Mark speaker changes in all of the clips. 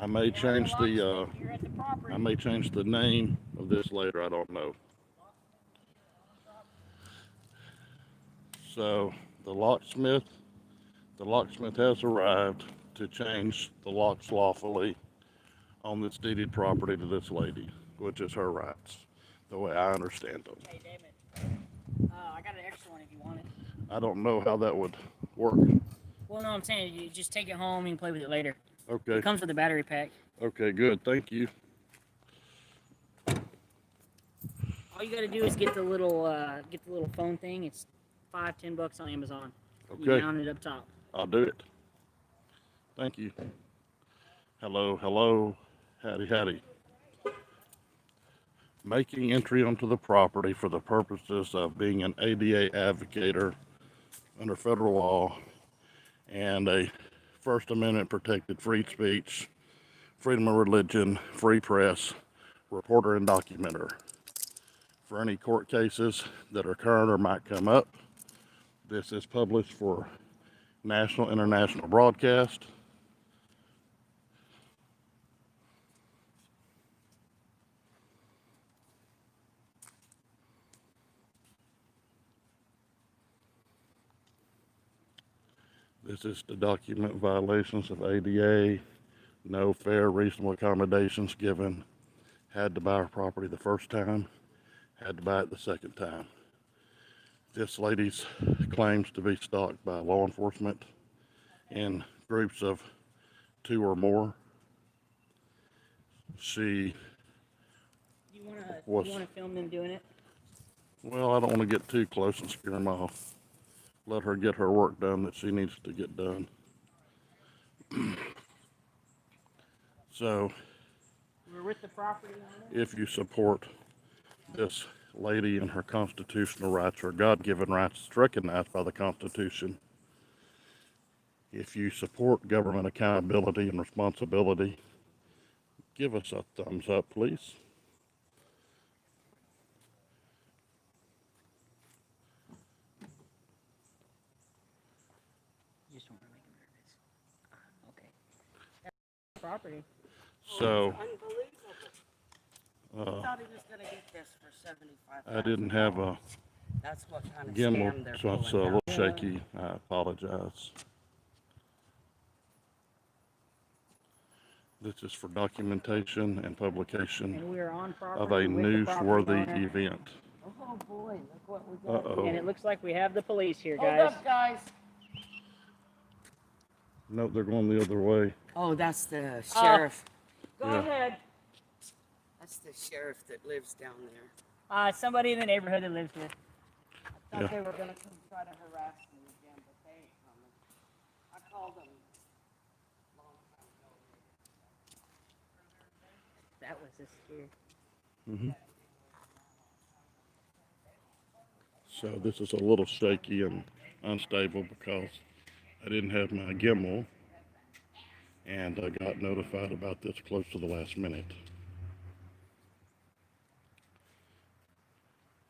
Speaker 1: I may change the
Speaker 2: You're at the property.
Speaker 1: I may change the name of this later. I don't know. So the locksmith, the locksmith has arrived to change the locks lawfully on this deeded property to this lady, which is her rights, the way I understand them.
Speaker 2: Hey, I got an extra one if you want it.
Speaker 1: I don't know how that would work.
Speaker 2: Well, no, I'm saying you just take it home and play with it later.
Speaker 1: Okay.
Speaker 2: It comes with a battery pack.
Speaker 1: Okay, good. Thank you.
Speaker 2: All you got to do is get the little phone thing. It's $5-10 on Amazon.
Speaker 1: Okay.
Speaker 2: You mount it up top.
Speaker 1: I'll do it. Thank you. Hello, hello. Howdy, howdy. Making entry onto the property for the purposes of being an ADA advocator under federal law and a First Amendment protected free speech, freedom of religion, free press, reporter and documenter. For any court cases that are current or might come up, this is published for national, international broadcast. This is to document violations of ADA, no fair, reasonable accommodations given, had to buy our property the first time, had to buy it the second time. This lady's claims to be stalked by law enforcement in groups of 2 or more. She
Speaker 2: You
Speaker 1: was,
Speaker 2: want to film them doing it?
Speaker 1: well, I don't want to get too close and scare them off. Let her get her work done that she needs to get done. So,
Speaker 2: We're with the property owner.
Speaker 1: if you support this lady and her constitutional rights, or God-given rights recognized by the Constitution, if you support government accountability and responsibility, give us a thumbs up, please.
Speaker 2: You just want to make him nervous. Okay. That's property.
Speaker 1: So,
Speaker 3: I thought he was going to get this for 75.
Speaker 1: I didn't have a
Speaker 3: That's what kind of
Speaker 1: gimbal,
Speaker 3: scam they're
Speaker 1: so it's a
Speaker 3: pulling
Speaker 1: little
Speaker 3: now.
Speaker 1: shaky. I apologize. This is for documentation and publication
Speaker 2: And we're on property
Speaker 1: of a
Speaker 2: with the property
Speaker 1: newsworthy
Speaker 2: owner.
Speaker 1: event.
Speaker 3: Oh boy, look what we got.
Speaker 1: Uh-oh.
Speaker 2: And it looks like we have the police here,
Speaker 3: Hold
Speaker 2: guys.
Speaker 3: up, guys.
Speaker 1: Nope, they're going the other way.
Speaker 3: Oh, that's the sheriff.
Speaker 2: Go
Speaker 1: Yeah.
Speaker 2: ahead.
Speaker 3: That's the sheriff that lives down there.
Speaker 2: Somebody in the neighborhood that lives here.
Speaker 3: I thought
Speaker 1: Yeah.
Speaker 3: they were going to come try to harass me again, but they ain't coming. I called them a long time ago.
Speaker 2: That was just scary.
Speaker 1: So this is a little shaky and unstable because I didn't have my gimbal, and I got notified about this close to the last minute.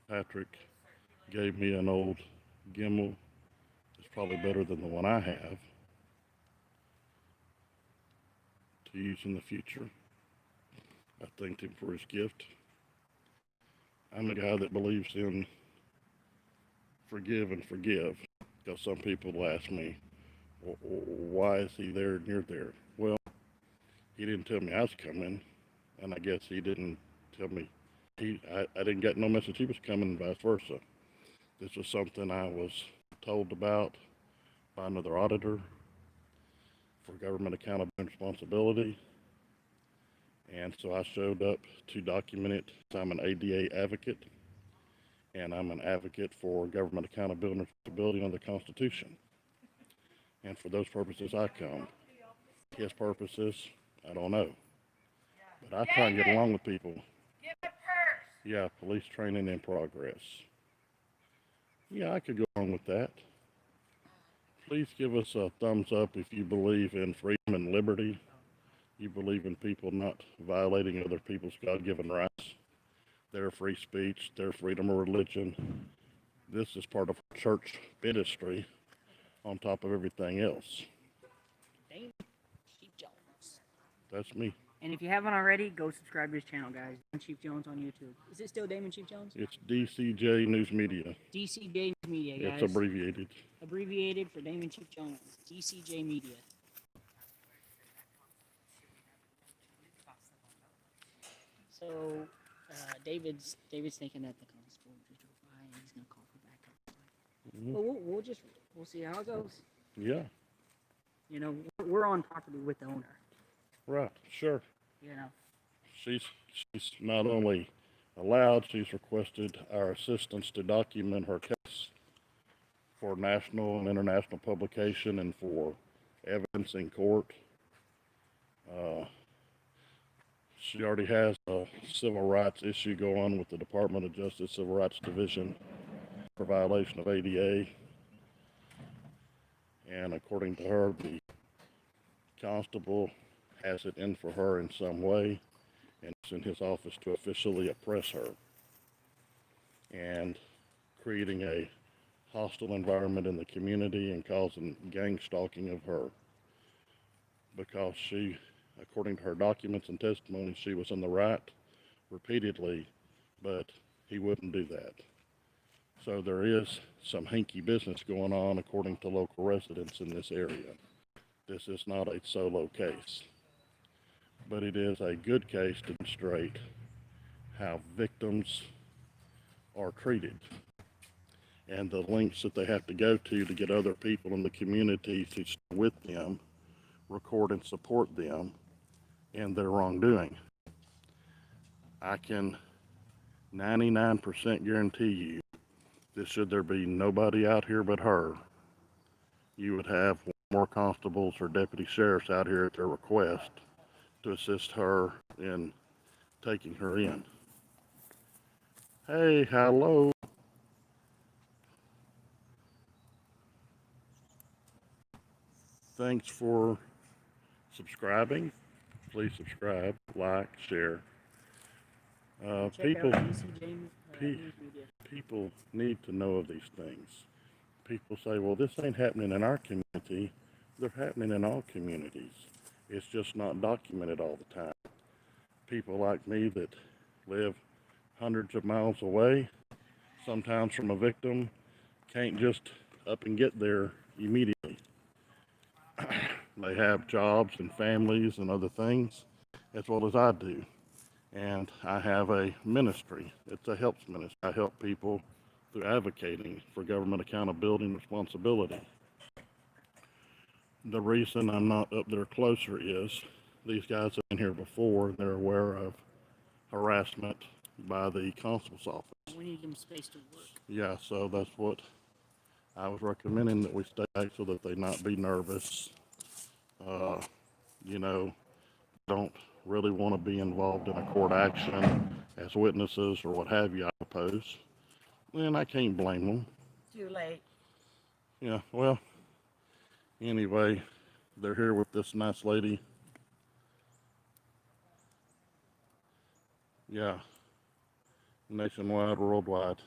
Speaker 1: Patrick gave me an old gimbal. It's probably better than the one I have to use in the future. I thanked him for his gift. I'm a guy that believes in forgive and forgive, because some people ask me, why is he there and you're there? Well, he didn't tell me I was coming, and I guess he didn't tell me, I didn't get no message he was coming, and vice versa. This was something I was told about by another auditor for government accountability and responsibility, and so I showed up to document it. I'm an ADA advocate, and I'm an advocate for government accountability and responsibility under the Constitution. And for those purposes, I come. His purposes, I don't know. But I try and get along with people. Yeah, police training in progress. Yeah, I could go along with that. Please give us a thumbs up if you believe in freedom and liberty. You believe in people not violating other people's God-given rights, their free speech, their freedom of religion. This is part of church ministry on top of everything else. That's me.
Speaker 2: And if you haven't already, go subscribe to his channel, guys. Damon Chief Jones on YouTube. Is it still Damon Chief Jones?
Speaker 1: It's D.C.J. News Media.
Speaker 2: D.C.J. Media, guys.
Speaker 1: It's abbreviated.
Speaker 2: Abbreviated for Damon Chief Jones. D.C.J. Media. So, David's thinking that the constable just drove by and he's gonna call for backup.
Speaker 1: Mhm.
Speaker 2: But we'll see how it goes.
Speaker 1: Yeah,
Speaker 2: You know, we're on property with the owner.
Speaker 1: right, sure.
Speaker 2: You know.
Speaker 1: She's not only allowed, she's requested our assistance to document her case for national and international publication and for evidence in court. She already has a civil rights issue going with the Department of Justice Civil Rights Division for violation of ADA. And according to her, the constable has it in for her in some way, and it's in his office to officially oppress her and creating a hostile environment in the community and causing gang stalking of her because she, according to her documents and testimony, she was in the right repeatedly, but he wouldn't do that. So there is some hinky business going on according to local residents in this area. This is not a solo case, but it is a good case to demonstrate how victims are treated and the lengths that they have to go to get other people in the community to stand with them, record and support them in their wrongdoing. I can 99% guarantee you that should there be nobody out here but her, you would have more constables or deputy sheriffs out here at their request to assist her in taking her in. Hey, hello. Thanks for subscribing. Please subscribe, like, share.
Speaker 2: Check
Speaker 1: People,
Speaker 2: out D.C.J. News Media.
Speaker 1: people need to know of these things. People say, well, this ain't happening in our community. They're happening in all communities. It's just not documented all the time. People like me that live hundreds of miles away, sometimes from a victim, can't just up and get there immediately. They have jobs and families and other things, as well as I do. And I have a ministry. It's a helps ministry. I help people through advocating for government accountability and responsibility. The reason I'm not up there closer is these guys have been here before. They're aware of harassment by the constable's office.
Speaker 2: We need them space to work.
Speaker 1: Yeah, so that's what I was recommending, that we stay back so that they not be nervous. You know, don't really want to be involved in a court action as witnesses or what have you, I suppose. And I can't blame them.
Speaker 3: Too late.
Speaker 1: Yeah, well, anyway, they're here with this nice lady. Yeah, nationwide, worldwide.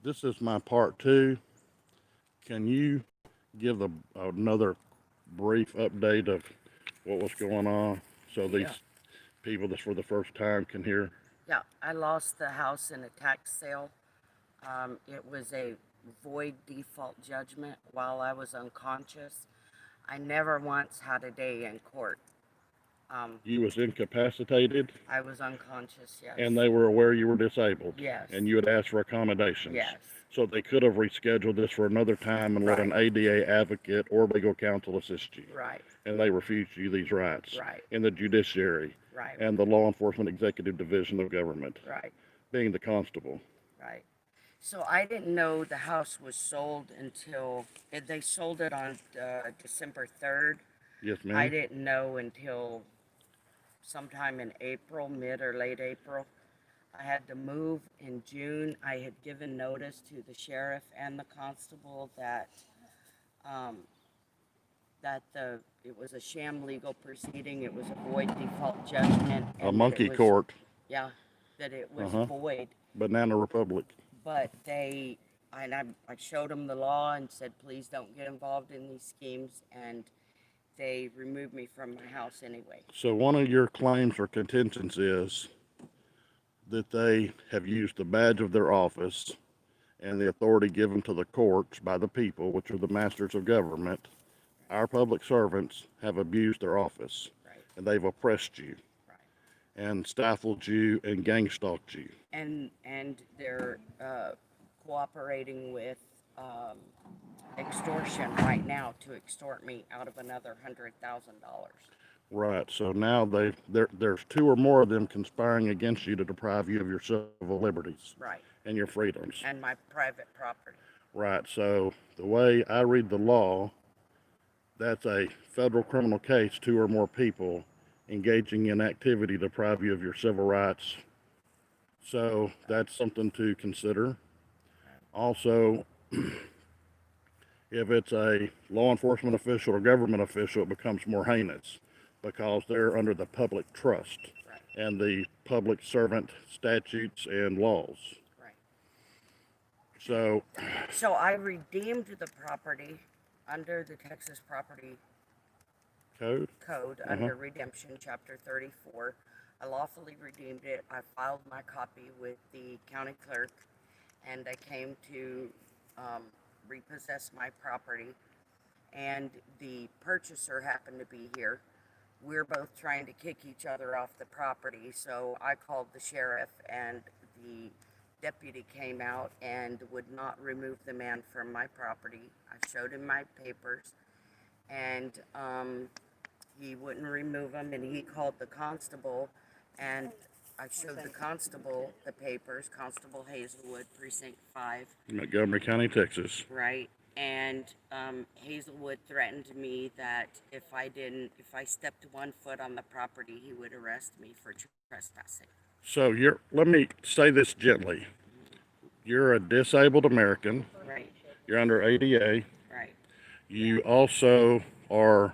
Speaker 1: This is my part 2. Can you give another brief update of what was going on so these people that for the first time can hear?
Speaker 3: Yeah, I lost the house in a tax sale. It was a void default judgment while I was unconscious. I never once had a day in court.
Speaker 1: You was incapacitated
Speaker 3: I was unconscious, yes.
Speaker 1: and they were aware you were disabled.
Speaker 3: Yes.
Speaker 1: And you had asked for accommodations.
Speaker 3: Yes.
Speaker 1: So they could have rescheduled this for another time and let an ADA advocate or legal counsel assist you.
Speaker 3: Right.
Speaker 1: And they refused you these rights.
Speaker 3: Right.
Speaker 1: In the judiciary.
Speaker 3: Right.
Speaker 1: And the law enforcement executive division of government.
Speaker 3: Right.
Speaker 1: Being the constable.
Speaker 3: Right. So I didn't know the house was sold until they sold it on December 3rd.
Speaker 1: Yes, ma'am.
Speaker 3: I didn't know until sometime in April, mid or late April. I had to move in June. I had given notice to the sheriff and the constable that it was a sham legal proceeding. It was a void default judgment.
Speaker 1: A monkey court.
Speaker 3: Yeah, that it was void.
Speaker 1: Banana Republic.
Speaker 3: But I showed them the law and said, please don't get involved in these schemes. And they removed me from my house anyway.
Speaker 1: So one of your claims or contentions is that they have used the badge of their office and the authority given to the courts by the people, which are the masters of government. Our public servants have abused their office,
Speaker 3: Right.
Speaker 1: and they've oppressed you,
Speaker 3: Right.
Speaker 1: and stifled you, and gang stalked you.
Speaker 3: And they're cooperating with extortion right now to extort me out of another $100,000.
Speaker 1: Right. So now there's two or more of them conspiring against you to deprive you of your civil liberties
Speaker 3: Right.
Speaker 1: and your freedoms.
Speaker 3: And my private property.
Speaker 1: Right. So the way I read the law, that's a federal criminal case, two or more people engaging in activity to deprive you of your civil rights. So that's something to consider. Also, if it's a law enforcement official or government official, it becomes more heinous because they're under the public trust
Speaker 3: Right.
Speaker 1: and the public servant statutes and laws.
Speaker 3: Right.
Speaker 1: So,
Speaker 3: So I redeemed the property under the Texas Property
Speaker 1: code?
Speaker 3: Code under Redemption, Chapter 34. I lawfully redeemed it. I filed my copy with the county clerk, and I came to repossess my property. And the purchaser happened to be here. We're both trying to kick each other off the property, so I called the sheriff, and the deputy came out and would not remove the man from my property. I showed him my papers, and he wouldn't remove them, and he called the constable, and I showed the constable the papers, Constable Hazelwood, Precinct 5.
Speaker 1: Montgomery County, Texas.
Speaker 3: Right. And Hazelwood threatened me that if I stepped 1 foot on the property, he would arrest me for trespassing.
Speaker 1: So let me say this gently. You're a disabled American.
Speaker 3: Right.
Speaker 1: You're under ADA.
Speaker 3: Right.
Speaker 1: You also are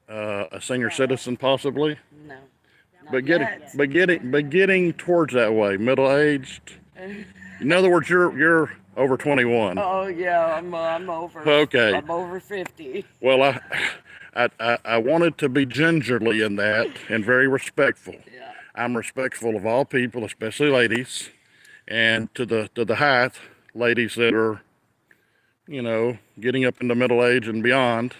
Speaker 1: a senior citizen, possibly,
Speaker 3: No.
Speaker 1: but
Speaker 3: Not
Speaker 1: getting towards that way, middle-aged. In other words, you're over 21.
Speaker 3: Oh yeah, I'm over.
Speaker 1: Okay.
Speaker 3: I'm over 50.
Speaker 1: Well, I wanted to be gingerly in that and very respectful.
Speaker 3: Yeah.
Speaker 1: I'm respectful of all people, especially ladies, and to the height, ladies that are, getting up into middle age and beyond.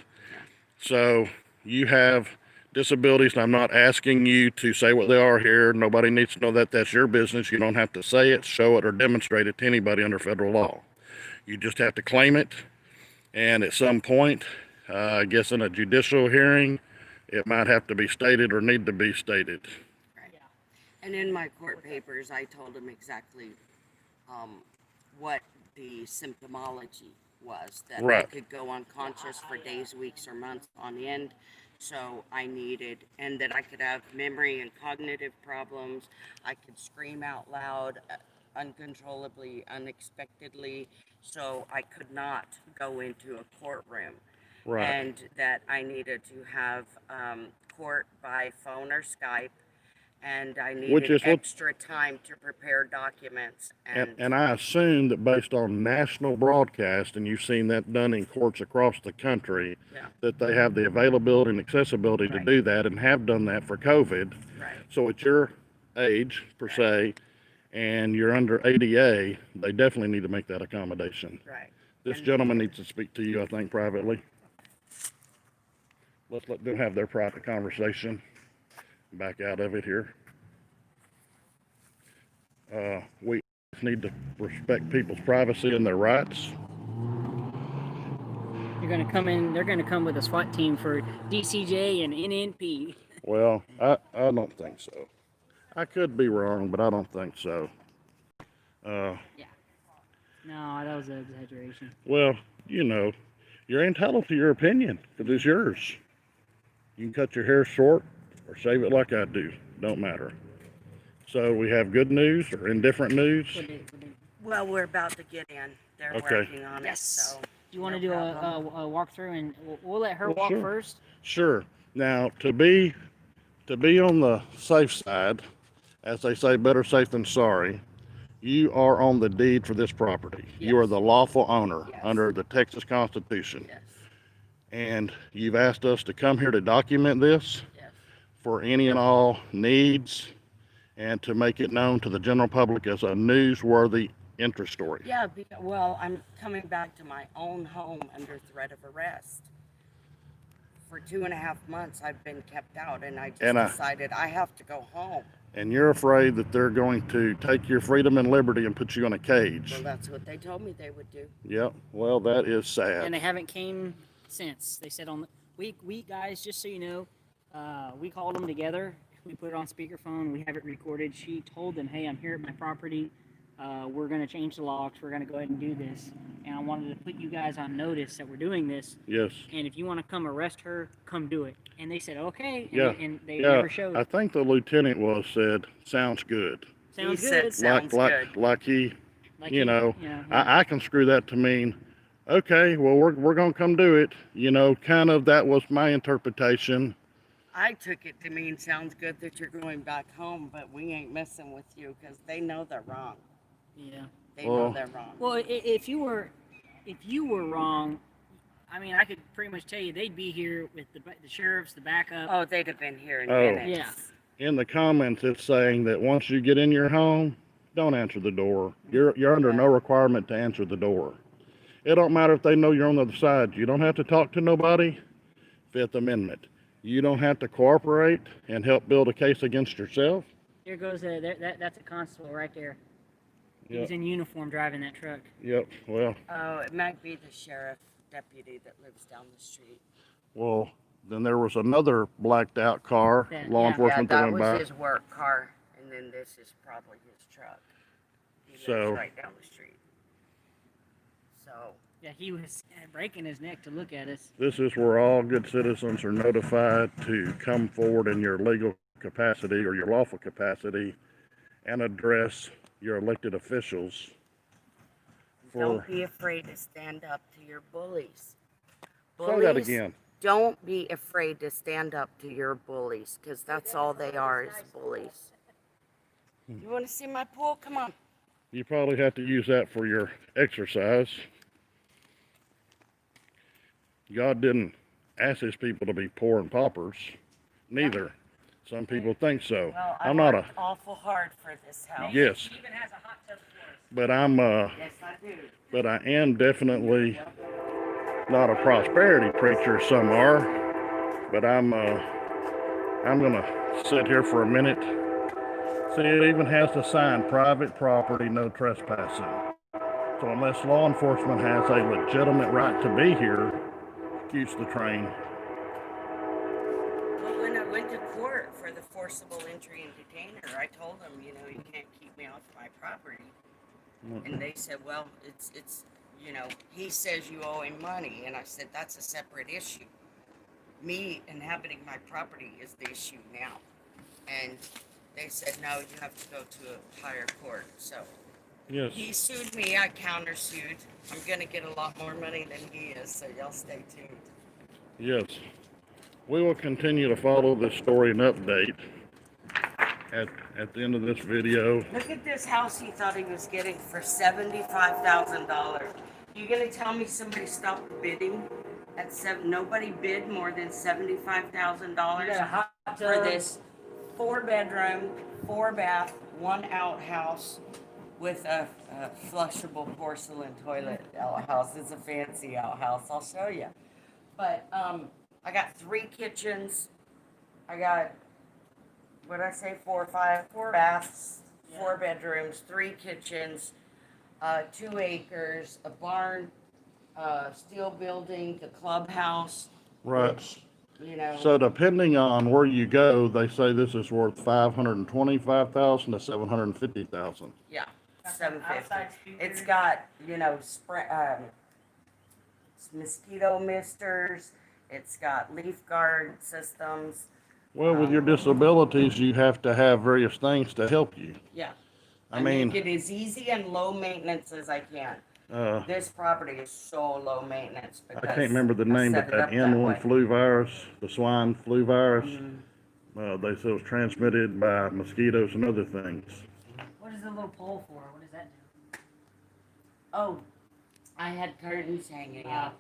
Speaker 1: So you have disabilities, and I'm not asking you to say what they are here. Nobody needs to know that. That's your business. You don't have to say it, show it, or demonstrate it to anybody under federal law. You just have to claim it, and at some point, I guess in a judicial hearing, it might have to be stated or need to be stated.
Speaker 3: Right. And in my court papers, I told him exactly what the symptomology was, that I
Speaker 1: Right.
Speaker 3: could go unconscious for days, weeks, or months on end. So I needed, and that I could have memory and cognitive problems. I could scream out loud, uncontrollably, unexpectedly. So I could not go into a courtroom.
Speaker 1: Right.
Speaker 3: And that I needed to have court by phone or Skype. And I needed extra time to prepare documents.
Speaker 1: And I assume that based on national broadcast, and you've seen that done in courts across the country,
Speaker 3: Yeah.
Speaker 1: that they have the availability and accessibility to
Speaker 3: Right.
Speaker 1: do that and have done that for COVID.
Speaker 3: Right.
Speaker 1: So at your age, per se, and you're under ADA, they definitely need to make that accommodation.
Speaker 3: Right.
Speaker 1: This
Speaker 3: And-
Speaker 1: gentleman needs to speak to you, I think, privately. Let's let them have their private conversation. Back out of it here. We need to respect people's privacy and their rights.
Speaker 2: They're gonna come with a SWAT team for D.C.J. and NNP.
Speaker 1: Well, I don't think so. I could be wrong, but I don't think so.
Speaker 2: Yeah. No, that was an exaggeration.
Speaker 1: Well, you're entitled to your opinion because it's yours. You can cut your hair short or shave it like I do. Don't matter. So we have good news or indifferent news.
Speaker 3: Well, we're about to get in. They're
Speaker 1: Okay.
Speaker 3: working on
Speaker 2: Yes.
Speaker 3: it. So
Speaker 2: Do you want to
Speaker 3: no
Speaker 2: do a
Speaker 3: problem.
Speaker 2: walkthrough, and we'll let her
Speaker 1: Well,
Speaker 2: walk
Speaker 1: sure.
Speaker 2: first?
Speaker 1: Sure. Now, to be on the safe side, as they say, better safe than sorry, you are on the deed for this property. You are
Speaker 2: Yes.
Speaker 1: the lawful owner
Speaker 3: Yes.
Speaker 1: under the Texas Constitution.
Speaker 3: Yes.
Speaker 1: And you've asked us to come here to document this
Speaker 3: Yes.
Speaker 1: for any and all needs and to make it known to the general public as a newsworthy interest story.
Speaker 3: Yeah, well, I'm coming back to my own home under threat of arrest. For 2.5 months, I've been kept out, and I just
Speaker 1: And
Speaker 3: decided I have to go home.
Speaker 1: and you're afraid that they're going to take your freedom and liberty and put you in a
Speaker 3: Well,
Speaker 1: cage.
Speaker 3: that's what they told me they would do.
Speaker 1: Yep. Well, that is
Speaker 2: And they
Speaker 1: sad.
Speaker 2: haven't came since. They said on the we guys, just so you know, we called them together. We put it on speakerphone. We have it recorded. She told them, "Hey, I'm here at my property. We're gonna change the locks. We're gonna go ahead and do this. And I wanted to put you guys on notice that we're doing this.
Speaker 1: Yes.
Speaker 2: And if you want to come arrest her, come do it." And they said, "Okay." And
Speaker 1: Yeah.
Speaker 2: they
Speaker 1: Yeah.
Speaker 2: never showed.
Speaker 1: I think the lieutenant said, "Sounds good."
Speaker 2: Sounds
Speaker 3: He said
Speaker 2: good.
Speaker 3: sounds good.
Speaker 1: Like he,
Speaker 2: Like
Speaker 1: you know,
Speaker 2: yeah.
Speaker 1: I can screw that to mean, okay, well, we're going to come do it. You know, kind of that was my interpretation.
Speaker 3: I took it to mean sounds good that you're going back home, but we ain't messing with you because they know they're wrong.
Speaker 2: Yeah.
Speaker 3: They know
Speaker 1: Well-
Speaker 3: they're wrong.
Speaker 2: Well, if you were wrong, I mean, I could pretty much tell you they'd be here with the sheriffs, the backup.
Speaker 3: Oh, they'd have been here in
Speaker 1: Oh.
Speaker 3: minutes.
Speaker 2: Yeah.
Speaker 1: In the comments, it's saying that once you get in your home, don't answer the door. You're under no requirement to answer the door. It don't matter if they know you're on the other side. You don't have to talk to nobody. Fifth Amendment. You don't have to cooperate and help build a case against yourself.
Speaker 2: Here goes that's a constable right there.
Speaker 1: Yep.
Speaker 2: He's in uniform driving that truck.
Speaker 1: Yep. Well,
Speaker 3: Oh, it might be the sheriff deputy that lives down the street.
Speaker 1: well, then there was another blacked out car.
Speaker 2: Yeah,
Speaker 1: Law
Speaker 2: yeah.
Speaker 1: enforcement
Speaker 3: that
Speaker 1: went
Speaker 3: was
Speaker 1: by.
Speaker 3: his work car, and then this is probably his truck. He lives
Speaker 1: So-
Speaker 3: right down the street. So,
Speaker 2: Yeah, he was breaking his neck to look at us.
Speaker 1: This is where all good citizens are notified to come forward in your legal capacity or your lawful capacity and address your elected officials for.
Speaker 3: don't be afraid to stand up to your bullies.
Speaker 1: Say that again.
Speaker 3: Don't be afraid to stand up to your bullies, because that's all they are is bullies. You want to see my pool? Come on.
Speaker 1: You probably have to use that for your exercise. God didn't ask his people to be poor and paupers, neither. Some people think so.
Speaker 3: Well,
Speaker 1: I'm not a,
Speaker 3: worked awful hard for this house.
Speaker 1: yes,
Speaker 2: He even has a hot tub for us.
Speaker 1: but I'm
Speaker 3: Yes, I do.
Speaker 1: but I am definitely not a prosperity preacher. Some are, but I'm gonna sit here for a minute. See, it even has the sign, private property, no trespassing. So unless law enforcement has a legitimate right to be here, excuse the train.
Speaker 3: Well, when I went to court for the forcible entry and detainer, I told them, you know, you can't keep me off my property. And they said, well, it's, you know, he says you owe him money. And I said, that's a separate issue. Me inhabiting my property is the issue now. And they said, no, you have to go to a higher court. So
Speaker 1: Yes.
Speaker 3: he sued me, I countersued. I'm going to get a lot more money than he is, so y'all stay tuned.
Speaker 1: Yes. We will continue to follow this story and update at the end of this video.
Speaker 3: Look at this house he thought he was getting for $75,000. You gonna tell me somebody stopped bidding at nobody bid more than $75,000 for this 4-bedroom, 4-bath, 1 outhouse with a flushable porcelain toilet outhouse. It's a fancy outhouse. I'll show you. But I got 3 kitchens. I got, what did I say, 4 baths, 4 bedrooms, 3 kitchens, 2 acres, a barn, steel building, the clubhouse.
Speaker 1: Right.
Speaker 3: Which, you know.
Speaker 1: So depending on where you go, they say this is worth $525,000 to $750,000.
Speaker 3: Yeah, 750.
Speaker 2: Outside speakers.
Speaker 3: It's got, you know, mosquito misters. It's got leaf guard systems.
Speaker 1: Well, with your disabilities, you have to have various things to help you.
Speaker 3: Yeah.
Speaker 1: I mean,
Speaker 3: make it as easy and low maintenance as I can. This property is so low maintenance
Speaker 1: I
Speaker 3: because
Speaker 1: can't remember the
Speaker 3: I
Speaker 1: name,
Speaker 3: set
Speaker 1: but
Speaker 3: it
Speaker 1: that
Speaker 3: up that
Speaker 1: N1
Speaker 3: way.
Speaker 1: flu virus, the swine flu virus,
Speaker 3: Mm-hmm.
Speaker 1: they said it was transmitted by mosquitoes and other things.
Speaker 2: What is the little pole for? What does that do?
Speaker 3: Oh, I had curtains hanging out.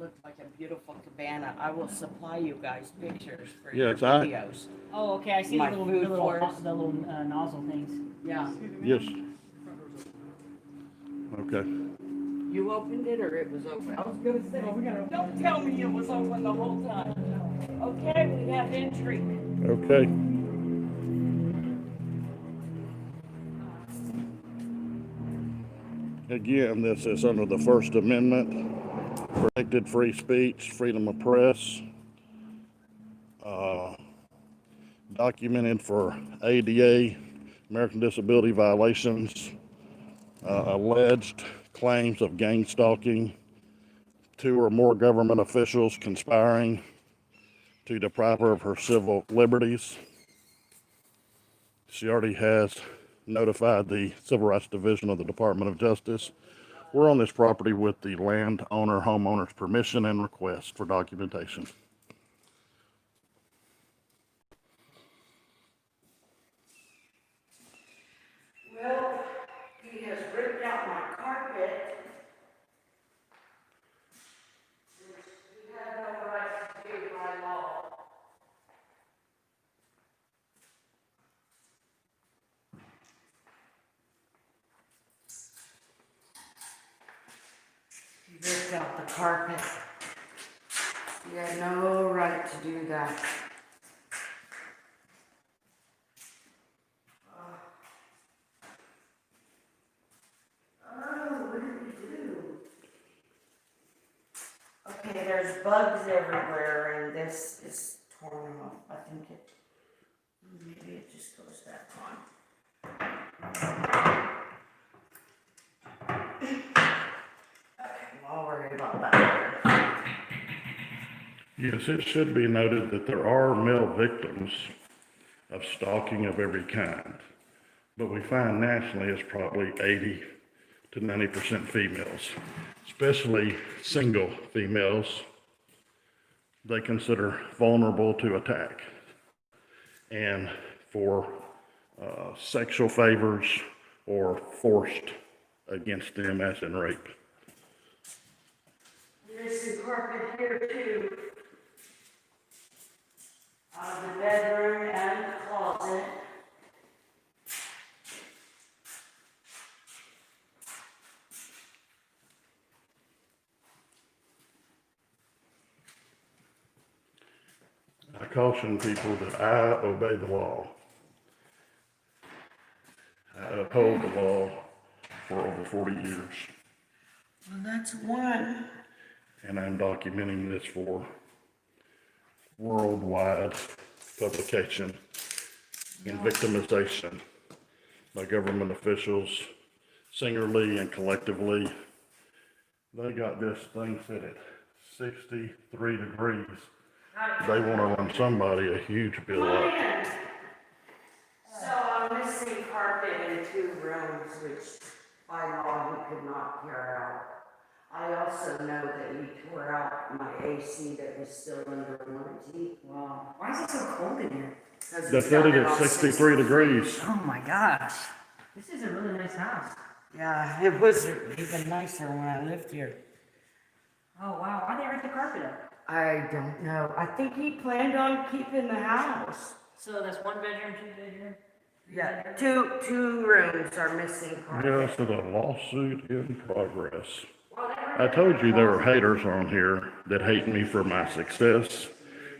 Speaker 3: looked like a beautiful cabana. I will supply you guys pictures for
Speaker 1: Yes,
Speaker 3: your
Speaker 1: I-
Speaker 3: videos.
Speaker 2: Oh, okay. I see
Speaker 3: My
Speaker 2: the little,
Speaker 3: food
Speaker 2: the little,
Speaker 3: force.
Speaker 2: the little nozzle things.
Speaker 3: Yeah.
Speaker 1: Yes. Okay.
Speaker 3: You opened it or it was open? I was gonna say, don't tell me it was open the whole time. Okay, we have entry.
Speaker 1: Okay. Again, this is under the First Amendment, protected free speech, freedom of press, documented for ADA, American Disability violations, alleged claims of gang stalking, 2 or more government officials conspiring to deprive her of her civil liberties. She already has notified the Civil Rights Division of the Department of Justice. We're on this property with the landowner, homeowner's permission and request for documentation.
Speaker 3: Well, he has ripped out my carpet. He had no right to do by law. He ripped out the carpet. He had no right to do that. Oh, what did he do? Okay, there's bugs everywhere and this is torn off. I think maybe it just goes back on. Okay, well, I'll worry about that.
Speaker 1: Yes, it should be noted that there are male victims of stalking of every kind, but we find nationally it's probably 80 to 90% females, especially single females they consider vulnerable to attack. And for sexual favors or forced against them, as in rape.
Speaker 3: There's some carpet here too. The bedroom and the closet.
Speaker 1: I caution people that I obey the law. I uphold the law for over 40 years,
Speaker 3: Well, that's one.
Speaker 1: and I'm documenting this for worldwide publication and victimization by government officials, singularly and collectively. They got this thing set at 63 degrees. They want to run somebody a huge bill up.
Speaker 3: So I'm missing carpet in 2 rooms, which by law he could not tear out. I also know that he tore out my AC that was still under warranty.
Speaker 2: Wow. Why is it so cold in here?
Speaker 1: They set it at 63 degrees.
Speaker 2: Oh my gosh. This is a really nice house.
Speaker 3: Yeah, it was even nicer when I lived here.
Speaker 2: Oh wow. Why they rip the carpet up?
Speaker 3: I don't know. I think he planned on keeping the house.
Speaker 2: So that's 1 bedroom, 2 bedroom?
Speaker 3: Yeah, two rooms are missing carpet.
Speaker 1: Yes, it's a lawsuit in progress. I told you there are haters on here that hate me for my success,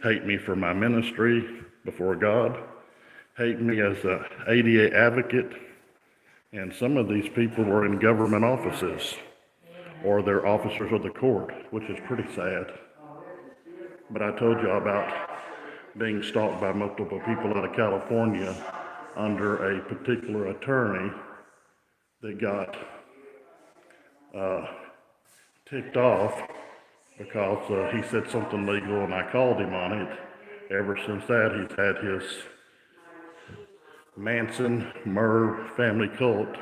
Speaker 1: hate me for my ministry before God, hate me as an ADA advocate, and some of these people were in government offices or they're officers of the court, which is pretty sad. But I told you about being stalked by multiple people out of California under a particular attorney that got ticked off because he said something legal and I called him on it. Ever since that, he's had his Manson Murr family cult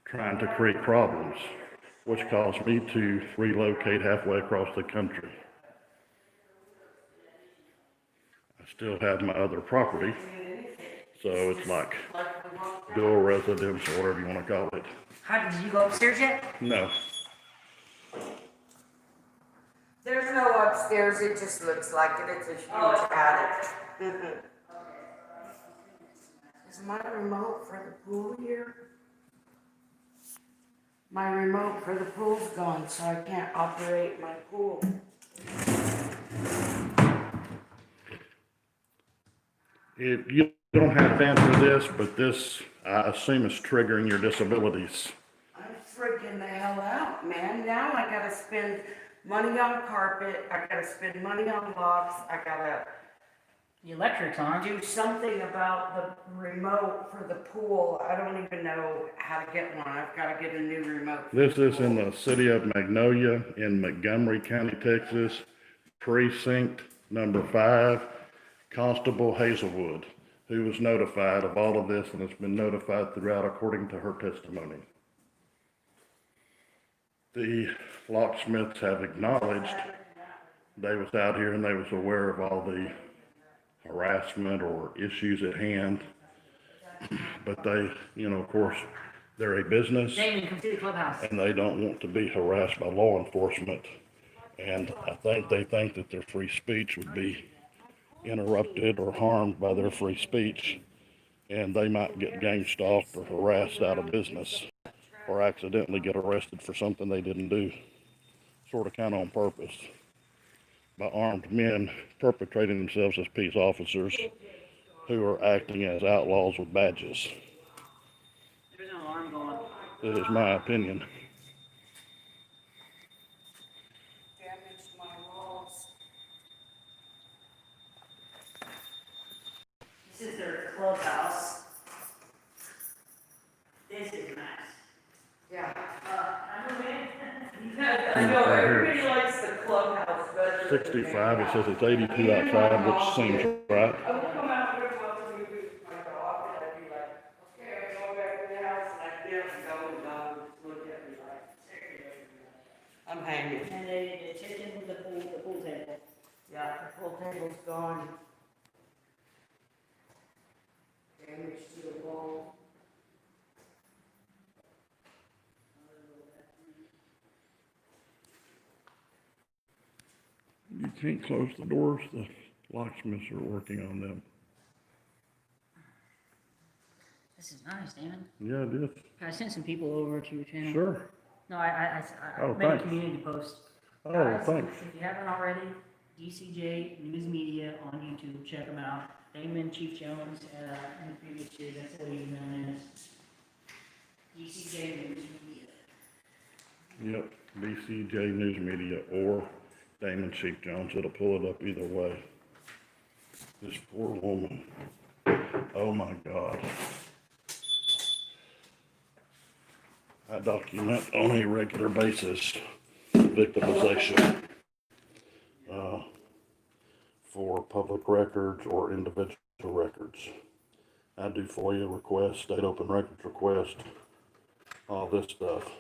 Speaker 1: trying to create problems, which caused me to relocate halfway across the country. I still have my other property, so it's like dual residence or whatever you want to call it.
Speaker 2: How did you go upstairs yet?
Speaker 1: No.
Speaker 3: There's upstairs, it just looks like it. It's a huge attic. Is my remote for the pool here? My remote for the pool's gone, so I can't operate my pool.
Speaker 1: You don't have to answer this, but this, I assume, is triggering your disabilities.
Speaker 3: I'm freaking the hell out, man. Now I gotta spend money on carpet, I gotta spend money on locks, I gotta
Speaker 2: The electric's on.
Speaker 3: do something about the remote for the pool. I don't even know how to get one. I've gotta get a new remote.
Speaker 1: This is in the city of Magnolia in Montgomery County, Texas, precinct number 5, Constable Hazelwood, who was notified of all of this and has been notified throughout according to her testimony. The locksmiths have acknowledged they was out here and they was aware of all the harassment or issues at hand, but they, of course, they're a business
Speaker 2: Damon, come to the clubhouse.
Speaker 1: and they don't want to be harassed by law enforcement. And I think they think that their free speech would be interrupted or harmed by their free speech, and they might get gang stalked or harassed out of business or accidentally get arrested for something they didn't do, sort of kind of on purpose, by armed men perpetrating themselves as peace officers who are acting as outlaws with badges.
Speaker 2: There's an alarm going.
Speaker 1: It is my opinion.
Speaker 3: Damaged my walls.
Speaker 2: This is their clubhouse. This is nice.
Speaker 3: Yeah.
Speaker 2: I'm okay.
Speaker 3: I know, everybody likes the clubhouse better.
Speaker 1: 65, it says it's 82 outside, which seems right.
Speaker 3: I would come out here once we do my dog, and I'd be like, okay, I'm going back to the house, and I'd get up and go, and dog would look at me like, I'm hanging.
Speaker 2: And they checked in with the pool table.
Speaker 3: Yeah, the pool table's gone. Damage to the wall.
Speaker 1: You can't close the doors, the locksmiths are working on them.
Speaker 2: This is nice, Damon.
Speaker 1: Yeah, it is.
Speaker 2: I sent some people over to your channel.
Speaker 1: Sure.
Speaker 2: No, I
Speaker 1: Oh,
Speaker 2: made a
Speaker 1: thanks.
Speaker 2: community post.
Speaker 1: Oh,
Speaker 2: Guys,
Speaker 1: thanks.
Speaker 2: If you haven't already, D.C.J. News Media on YouTube, check them out. Damon Chief Jones, in the previous year, that's what he was known as. D.C.J. News Media.
Speaker 1: Yep, D.C.J. News Media or Damon Chief Jones, it'll pull it up either way. This poor woman, oh my God. I document on a regular basis victimization for public records or individual records. I do FOIA requests, state open records requests, all this stuff.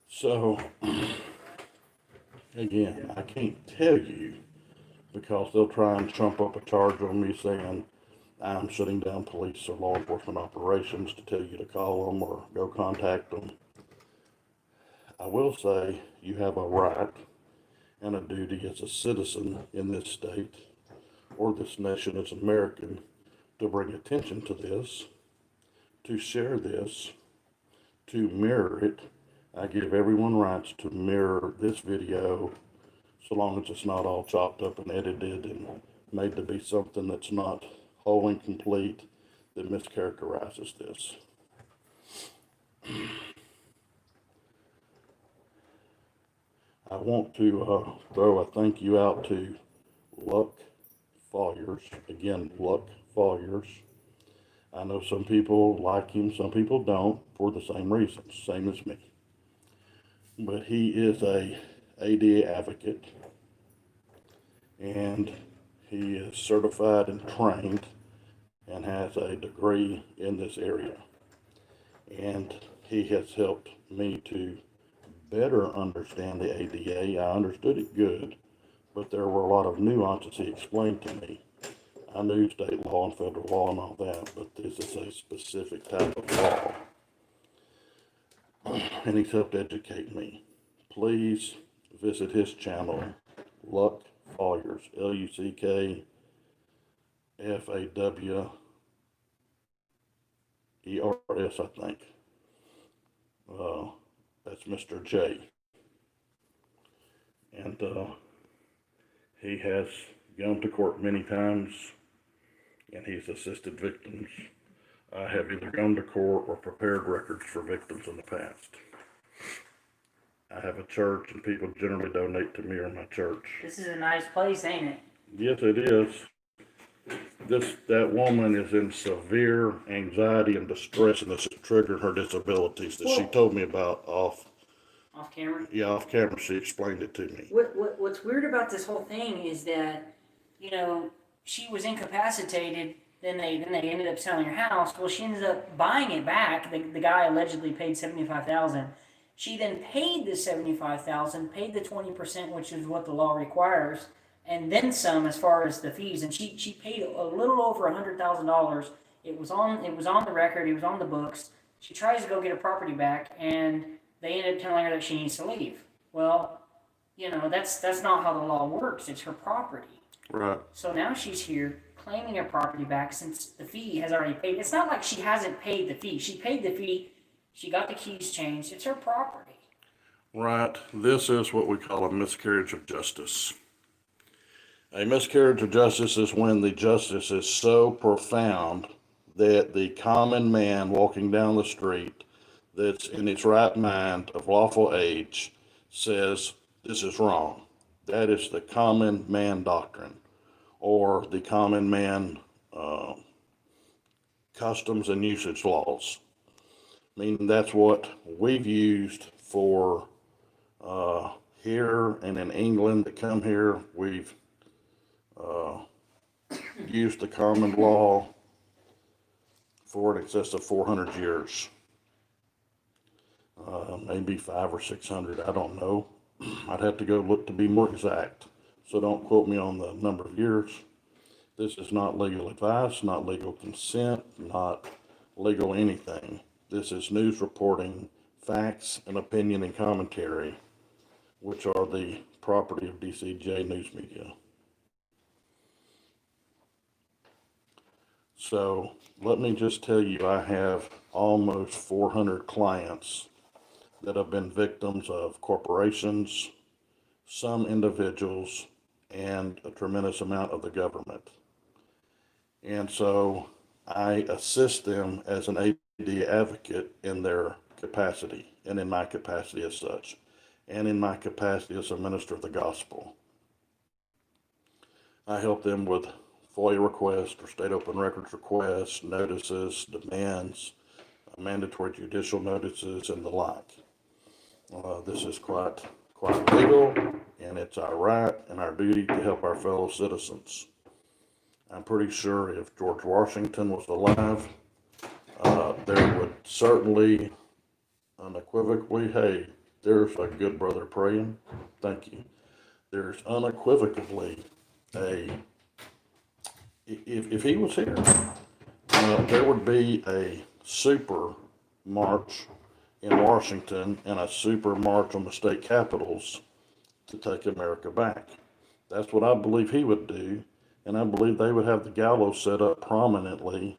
Speaker 1: So, again, I can't tell you because they'll try and trump up a charge on me saying I'm shutting down police or law enforcement operations to tell you to call them or go contact them. I will say you have a right and a duty as a citizen in this state or this nation as an American to bring attention to this, to share this, to mirror it. I give everyone rights to mirror this video so long as it's not all chopped up and edited and made to be something that's not whole and complete, that mischaracterizes this. I want to throw a thank you out to Luck Follier's. Again, Luck Follier's. I know some people like him, some people don't, for the same reasons, same as me. But he is a ADA advocate, and he is certified and trained and has a degree in this area. And he has helped me to better understand the ADA. I understood it good, but there were a lot of nuances he explained to me. I knew state law and federal law and all that, but this is a specific type of law. and he's helped educate me. Please visit his channel, Luck Fawyers, LuckFawyers, I think. That's Mr. J. And he has gone to court many times, and he's assisted victims. I have either gone to court or prepared records for victims in the past. I have a church, and people generally donate to me or my church.
Speaker 2: This is a nice place, ain't it?
Speaker 1: Yes, it is. That woman is in severe anxiety and distress, and this is triggering her disabilities that she told me about off
Speaker 2: camera.
Speaker 1: Yeah, off camera. She explained it to me.
Speaker 2: What's weird about this whole thing is that, she was incapacitated. Then they ended up selling her house. Well, she ended up buying it back. The guy allegedly paid $75,000. She then paid the $75,000, paid the 20%, which is what the law requires, and then some as far as the fees. And she paid a little over $100,000. It was on the record. It was on the books. She tries to go get her property back, and they ended up telling her that she needs to leave. Well, that's not how the law works. It's her property.
Speaker 1: Right.
Speaker 2: So now she's here claiming her property back since the fee has already paid. It's not like she hasn't paid the fee. She paid the fee. She got the keys changed. It's her property.
Speaker 1: Right. This is what we call a miscarriage of justice. A miscarriage of justice is when the justice is so profound that the common man walking down the street that's in his right mind of lawful age says this is wrong. That is the common man doctrine, or the common man customs and usage laws. Meaning that's what we've used for here and in England to come here. We've used the common law for in excess of 400 years. Maybe 500 or 600, I don't know. I'd have to go look to be more exact. So don't quote me on the number of years. This is not legal advice, not legal consent, not legal anything. This is news reporting, facts, and opinion and commentary, which are the property of D.C.J. news media. So let me just tell you, I have almost 400 clients that have been victims of corporations, some individuals, and a tremendous amount of the government. And so I assist them as an AD advocate in their capacity, and in my capacity as such, and in my capacity as a minister of the gospel. I help them with FOIA requests or state open records requests, notices, demands, mandatory judicial notices, and the like. This is quite legal, and it's our right and our duty to help our fellow citizens. I'm pretty sure if George Washington was alive, there would certainly unequivocally, hey, there's a good brother praying. Thank you. There's unequivocally if he was here, there would be a super march in Washington and a super march on the state capitals to take America back. That's what I believe he would do, and I believe they would have the gallows set up prominently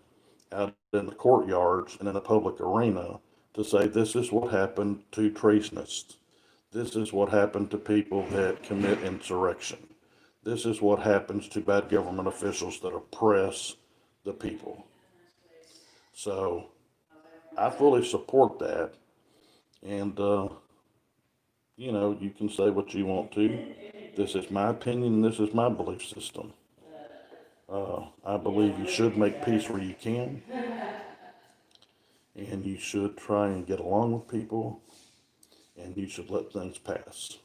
Speaker 1: out in the courtyards and in the public arena to say this is what happened to treasonists. This is what happened to people that commit insurrection. This is what happens to bad government officials that oppress the people. So I fully support that. And, you can say what you want to. This is my opinion. This is my belief system. I believe you should make peace where you can. And you should try and get along with people. And you should let things pass.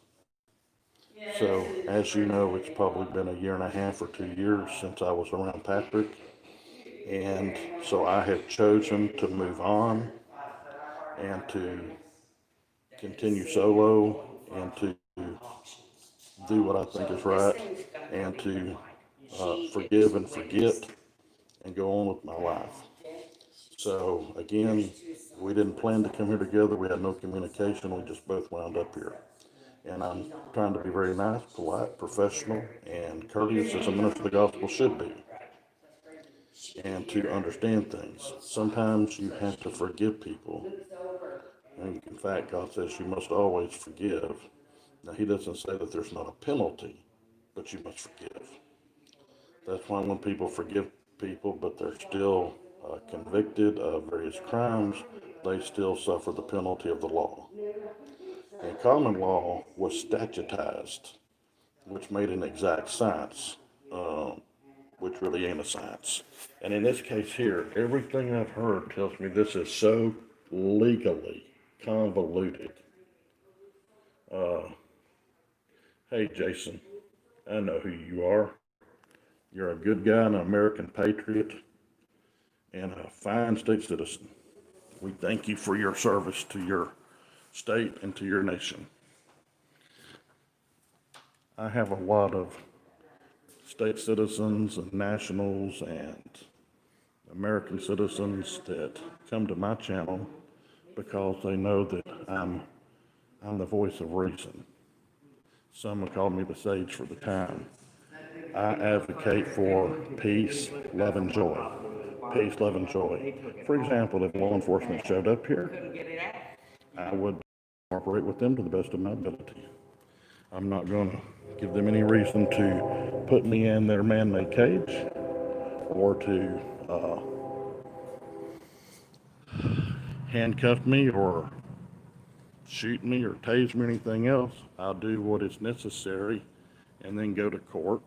Speaker 1: So, as you know, it's probably been a year and a half or 2 years since I was around Patrick. And so I have chosen to move on and to continue solo and to do what I think is right and to forgive and forget and go on with my life. So again, we didn't plan to come here together. We had no communication. We just both wound up here. And I'm trying to be very nice, polite, professional, and courteous as a minister of the gospel should be. And to understand things. Sometimes you have to forgive people. And in fact, God says you must always forgive. Now, He doesn't say that there's not a penalty, but you must forgive. That's why when people forgive people, but they're still convicted of various crimes, they still suffer the penalty of the law. And common law was statutized, which made an exact science, which really ain't a science. And in this case here, everything I've heard tells me this is so legally convoluted. Hey, Jason, I know who you are. You're a good guy, an American patriot, and a fine state citizen. We thank you for your service to your state and to your nation. I have a lot of state citizens and nationals and American citizens that come to my channel because they know that I'm the voice of reason. Some have called me the sage for the time. I advocate for peace, love, and joy. Peace, love, and joy. For example, if law enforcement showed up here, I would cooperate with them to the best of my ability. I'm not going to give them any reason to put me in their man-made cage or to handcuff me or shoot me or tase me or anything else. I'll do what is necessary and then go to court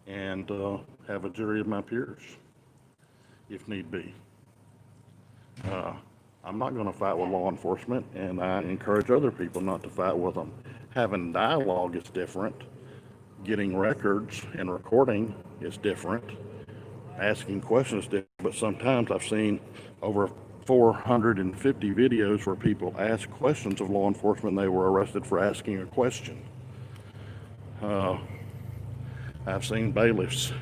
Speaker 1: and have a jury of my peers if need be. I'm not going to fight with law enforcement, and I encourage other people not to fight with them. Having dialogue is different. Getting records and recording is different. Asking questions is different. But sometimes I've seen over 450 videos where people ask questions of law enforcement and they were arrested for asking a question. I've seen bailiffs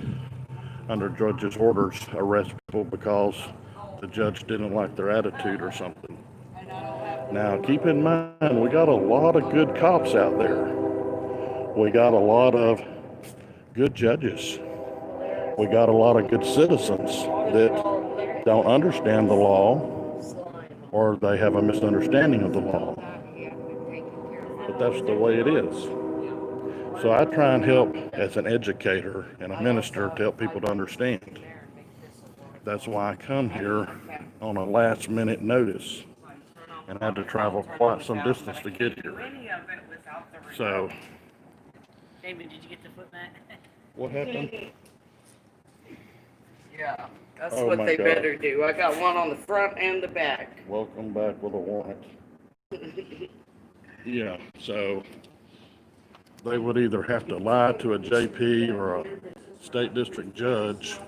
Speaker 1: under judge's orders arrest people because the judge didn't like their attitude or something. Now, keep in mind, we got a lot of good cops out there. We got a lot of good judges. We got a lot of good citizens that don't understand the law or they have a misunderstanding of the law. But that's the way it is. So I try and help as an educator and a minister to help people to understand. That's why I come here on a last minute notice and had to travel quite some distance to get here. So,
Speaker 2: David, did you get the foot mat?
Speaker 1: what happened?
Speaker 3: Yeah, that's
Speaker 1: Oh
Speaker 3: what
Speaker 1: my
Speaker 3: they
Speaker 1: God.
Speaker 3: better do. I got one on the front and the back.
Speaker 1: Welcome back with a warrant. Yeah, so they would either have to lie to a JP or a state district judge,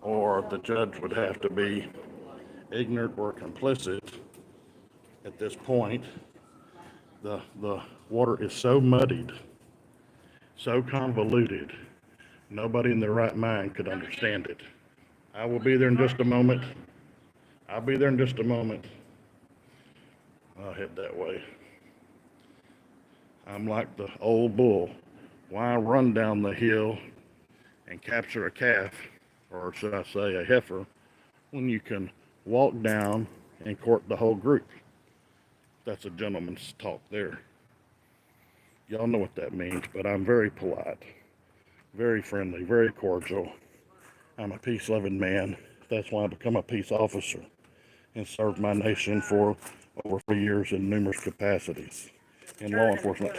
Speaker 1: or the judge would have to be ignorant or complicit. At this point, the water is so muddied, so convoluted, nobody in their right mind could understand it. I will be there in just a moment. I'll be there in just a moment. I'll head that way. I'm like the old bull. Why run down the hill and capture a calf, or should I say a heifer, when you can walk down and court the whole group? That's a gentleman's talk there. Y'all know what that means, but I'm very polite, very friendly, very cordial. I'm a peace-loving man. That's why I become a peace officer and served my nation for over 4 years in numerous capacities in law enforcement.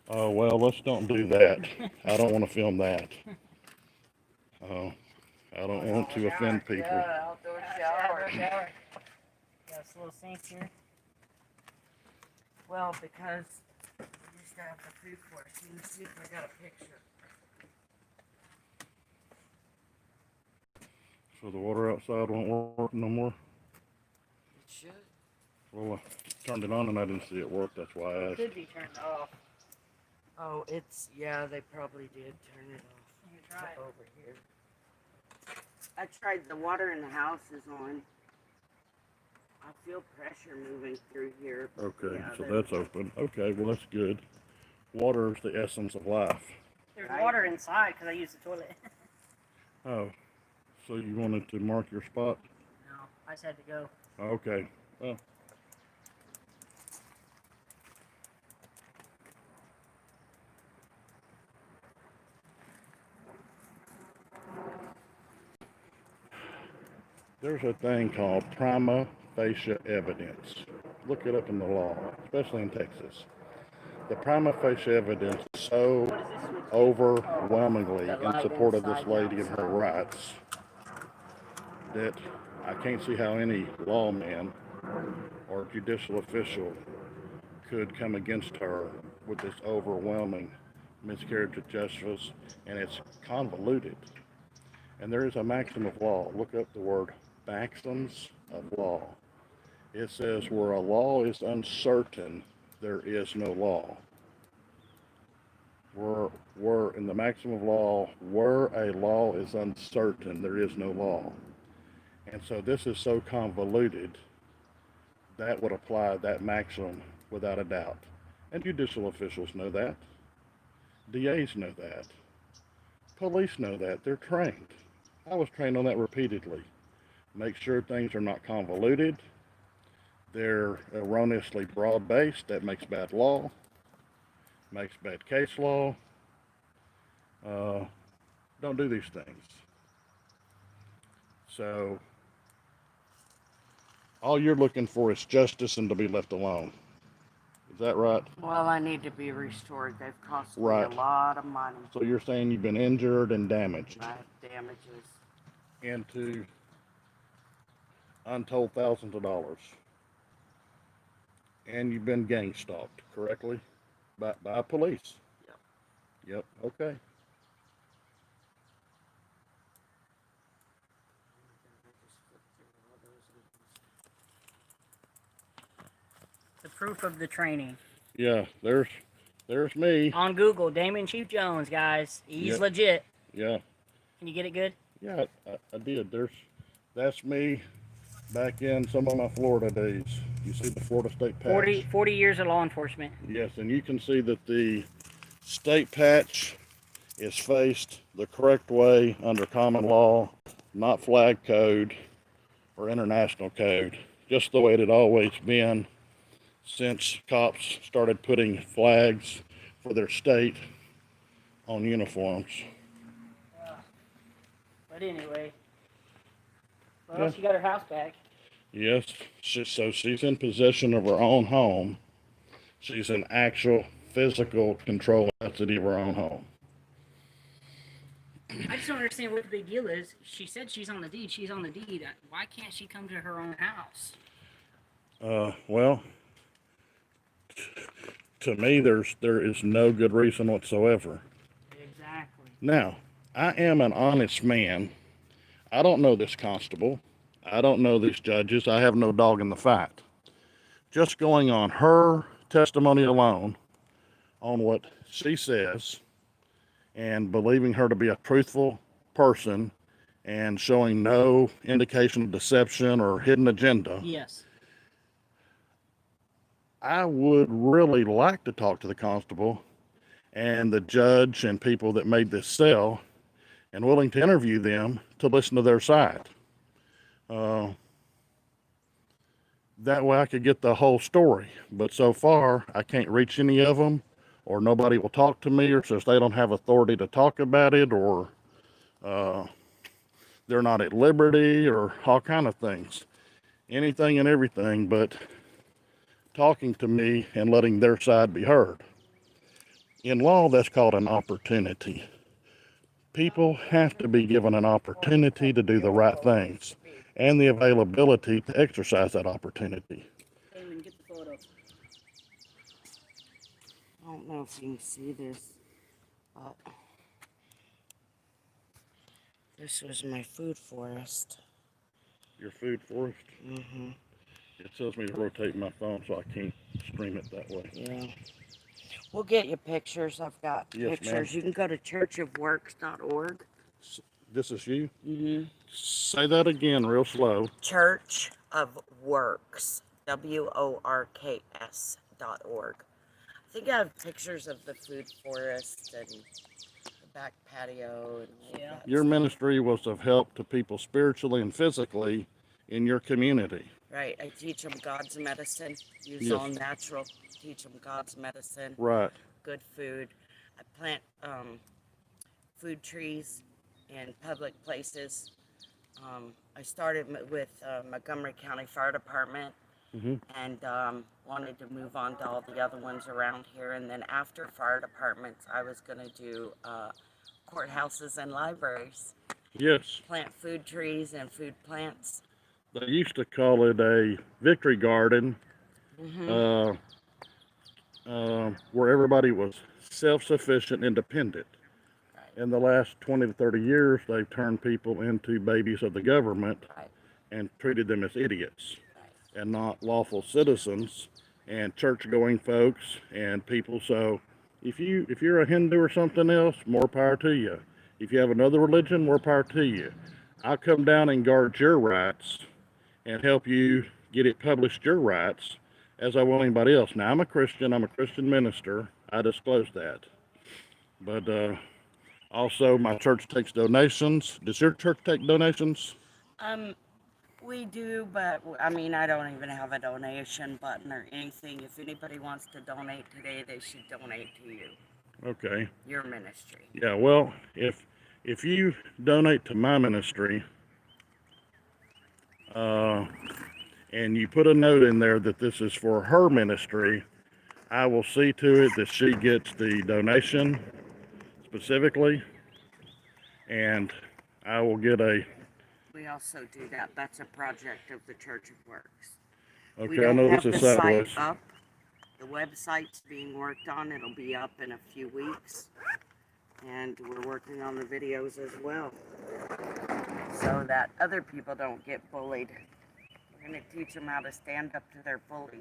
Speaker 1: Oh, well, let's don't do that. I don't want to film that. Oh, I don't want to offend people.
Speaker 3: Outdoor shower.
Speaker 2: Got a little sink here.
Speaker 3: Well, because we used to have the food court. Let's see if I got a picture.
Speaker 1: So the water outside won't work no more?
Speaker 3: It should.
Speaker 1: Well, I turned it on and I didn't see it work. That's why I asked.
Speaker 2: Could be turned off.
Speaker 3: Oh, it's, yeah, they probably did turn it off.
Speaker 2: You try it.
Speaker 3: Over here. I tried the water in the house is on. I feel pressure moving through here.
Speaker 1: Okay,
Speaker 3: Yeah,
Speaker 1: so that's open. Okay, well that's good. Water is the essence of life.
Speaker 2: There's
Speaker 3: Right.
Speaker 2: water inside because I use the toilet.
Speaker 1: Oh, so you wanted to mark your spot?
Speaker 2: No, I just had to go.
Speaker 1: Okay. Well, there's a thing called prima facie evidence. Look it up in the law, especially in Texas. The prima facie evidence is so
Speaker 2: What is this switch?
Speaker 1: overwhelmingly
Speaker 3: The
Speaker 1: in
Speaker 3: light
Speaker 1: support of this
Speaker 3: inside,
Speaker 1: lady and
Speaker 3: outside.
Speaker 1: her rights that I can't see how any lawman or judicial official could come against her with this overwhelming miscarriage of justice, and it's convoluted. And there is a maxim of law. Look up the word maxims of law. It says, where a law is uncertain, there is no law. Where in the maxim of law, where a law is uncertain, there is no law. And so this is so convoluted that would apply that maxim without a doubt. And judicial officials know that. DAs know that. Police know that. They're trained. I was trained on that repeatedly. Make sure things are not convoluted. They're erroneously broad-based. That makes bad law. Makes bad case law. Don't do these things. So all you're looking for is justice and to be left alone. Is that right?
Speaker 3: Well, I need to be restored. They've cost me
Speaker 1: Right.
Speaker 3: a lot of money.
Speaker 1: So you're saying you've been injured and damaged
Speaker 3: I have damages.
Speaker 1: into untold thousands of dollars. And you've been gang stalked, correctly? By police.
Speaker 3: Yep.
Speaker 1: Yep, okay.
Speaker 2: The proof of the training.
Speaker 1: Yeah, there's me.
Speaker 2: On Google, Damon Chief Jones, guys. He's
Speaker 1: Yep.
Speaker 2: legit.
Speaker 1: Yeah,
Speaker 2: Can you get it good?
Speaker 1: yeah, I did. That's me back in some of my Florida days. You see the Florida state patch?
Speaker 2: 40 years of law enforcement.
Speaker 1: Yes, and you can see that the state patch is faced the correct way under common law, not flag code or international code, just the way it had always been since cops started putting flags for their state on uniforms.
Speaker 2: But anyway. Well,
Speaker 1: Yeah.
Speaker 2: she got her house back.
Speaker 1: Yes, so she's in possession of her own home. She's in actual physical control custody of her own home.
Speaker 2: I just don't understand what the big deal is. She said she's on the deed. She's on the deed. Why can't she come to her own house?
Speaker 1: Well, to me, there is no good reason whatsoever.
Speaker 2: Exactly.
Speaker 1: Now, I am an honest man. I don't know this constable. I don't know these judges. I have no dog in the fight. Just going on her testimony alone, on what she says, and believing her to be a truthful person and showing no indication of deception or hidden agenda,
Speaker 2: Yes.
Speaker 1: I would really like to talk to the constable and the judge and people that made this sale, and willing to interview them to listen to their side. That way I could get the whole story. But so far, I can't reach any of them, or nobody will talk to me, or says they don't have authority to talk about it, or they're not at liberty, or all kind of things. Anything and everything but talking to me and letting their side be heard. In law, that's called an opportunity. People have to be given an opportunity to do the right things and the availability to exercise that opportunity.
Speaker 2: Damon, get the photo.
Speaker 3: I don't know if you can see this, but this was my food forest.
Speaker 1: Your food forest?
Speaker 3: Mm-hmm.
Speaker 1: It tells me to rotate my phone so I can't stream it that way.
Speaker 3: Yeah. We'll get you pictures. I've got
Speaker 1: Yes,
Speaker 3: pictures.
Speaker 1: ma'am.
Speaker 3: You can go to churchofworks.org.
Speaker 1: This is you?
Speaker 3: Mm-hmm.
Speaker 1: Say that again real slow.
Speaker 3: Church of Works, WORKS.org. I think I have pictures of the food forest and the back patio and all
Speaker 2: Yeah.
Speaker 3: of that
Speaker 1: Your
Speaker 3: stuff.
Speaker 1: ministry was of help to people spiritually and physically in your community.
Speaker 3: Right, I teach them God's medicine, use
Speaker 1: Yes.
Speaker 3: all natural, teach them God's medicine,
Speaker 1: Right.
Speaker 3: good food. I plant food trees in public places. I started with Montgomery County Fire Department
Speaker 1: Hmm.
Speaker 3: and wanted to move on to all the other ones around here. And then after fire departments, I was going to do courthouses and libraries,
Speaker 1: Yes.
Speaker 3: plant food trees and food plants.
Speaker 1: They used to call it a victory garden, uh, where everybody was self-sufficient, independent.
Speaker 3: Right,
Speaker 1: In the last 20 to 30 years, they've turned people into babies of the government
Speaker 3: right,
Speaker 1: and treated them as idiots
Speaker 3: right.
Speaker 1: and not lawful citizens and church-going folks and people. So if you're a Hindu or something else, more power to you. If you have another religion, more power to you. I'll come down and guard your rights and help you get it published your rights as I will anybody else. Now I'm a Christian minister. I disclose that. But also my church takes donations. Does your church take donations?
Speaker 3: Um, we do, but I mean, I don't even have a donation button or anything. If anybody wants to donate today, they should donate to you,
Speaker 1: Okay.
Speaker 3: your ministry.
Speaker 1: Yeah, well, if you donate to my ministry, and you put a note in there that this is for her ministry, I will see to it that she gets the donation specifically, and I will get a.
Speaker 3: We also do that. That's a project of the Church of Works. We
Speaker 1: Okay, I
Speaker 3: don't
Speaker 1: know
Speaker 3: have
Speaker 1: this is
Speaker 3: the site
Speaker 1: sideways.
Speaker 3: up. The website's being worked on. It'll be up in a few weeks. And we're working on the videos as well, so that other people don't get bullied. We're going to teach them how to stand up to their bully.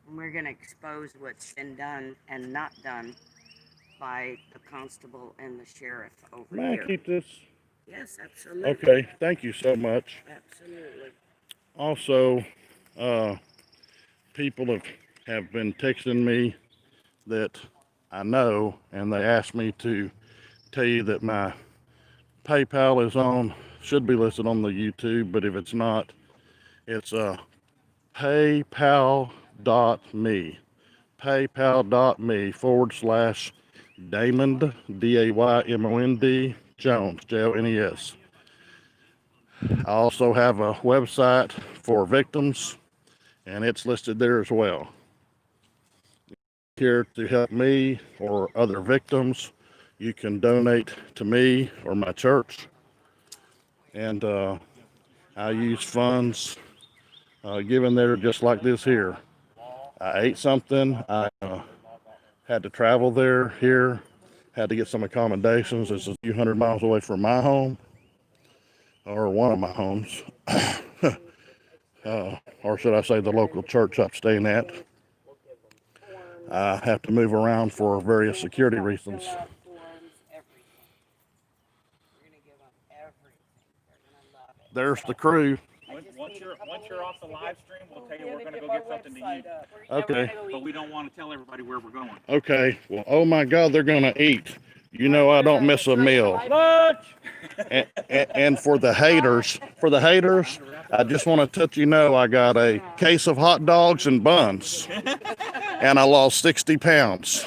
Speaker 3: And we're going to expose what's been done and not done by the constable and the sheriff over
Speaker 1: May I
Speaker 3: here.
Speaker 1: keep this?
Speaker 3: Yes, absolutely.
Speaker 1: Okay, thank you so much.
Speaker 3: Absolutely.
Speaker 1: Also, people have been texting me that I know, and they asked me to tell you that my PayPal is on, should be listed on the YouTube, but if it's not, it's paypal.me. Paypal.me/Daymond, Daymond Jones, Jones. I also have a website for victims, and it's listed there as well. Here to help me or other victims, you can donate to me or my church, and I use funds given there just like this here. I ate something. I had to travel here, had to get some accommodations. It's a few hundred miles away from my home, or one of my homes, or should I say the local church I'm staying at. I have to move around for various security reasons.
Speaker 3: Forms, everything. We're going to give them everything. They're going to love it.
Speaker 1: There's the crew.
Speaker 4: Once you're off the live stream, we'll tell you we're going to go get something to eat.
Speaker 1: Okay.
Speaker 4: But we don't want to tell everybody where we're going.
Speaker 1: Okay. Well, oh my God, they're gonna eat. You know I don't miss a meal. And for the haters, I just want to let you know I got a case of hot dogs and buns, and I lost 60 pounds.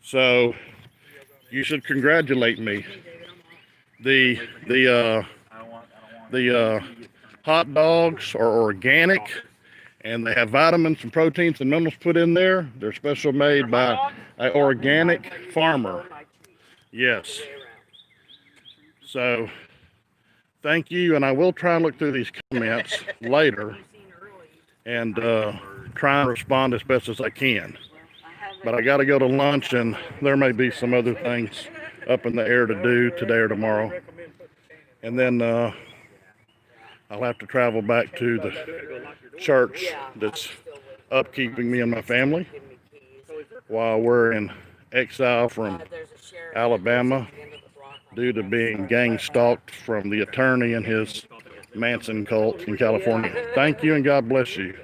Speaker 1: So you should congratulate me. The hot dogs are organic, and they have vitamins and proteins and minerals put in there. They're special made by an organic farmer. Yes. So thank you, and I will try and look through these comments later and try and respond as best as I can. But I got to go to lunch, and there may be some other things up in the air to do today or tomorrow. And then I'll have to travel back to the church that's upkeeping me and my family while we're in exile from
Speaker 3: There's a sheriff
Speaker 1: Alabama
Speaker 3: at the end of the block on
Speaker 1: due to
Speaker 3: the
Speaker 1: being
Speaker 3: west
Speaker 1: gang stalked from the attorney and his Manson cult in California. Thank you and God bless you.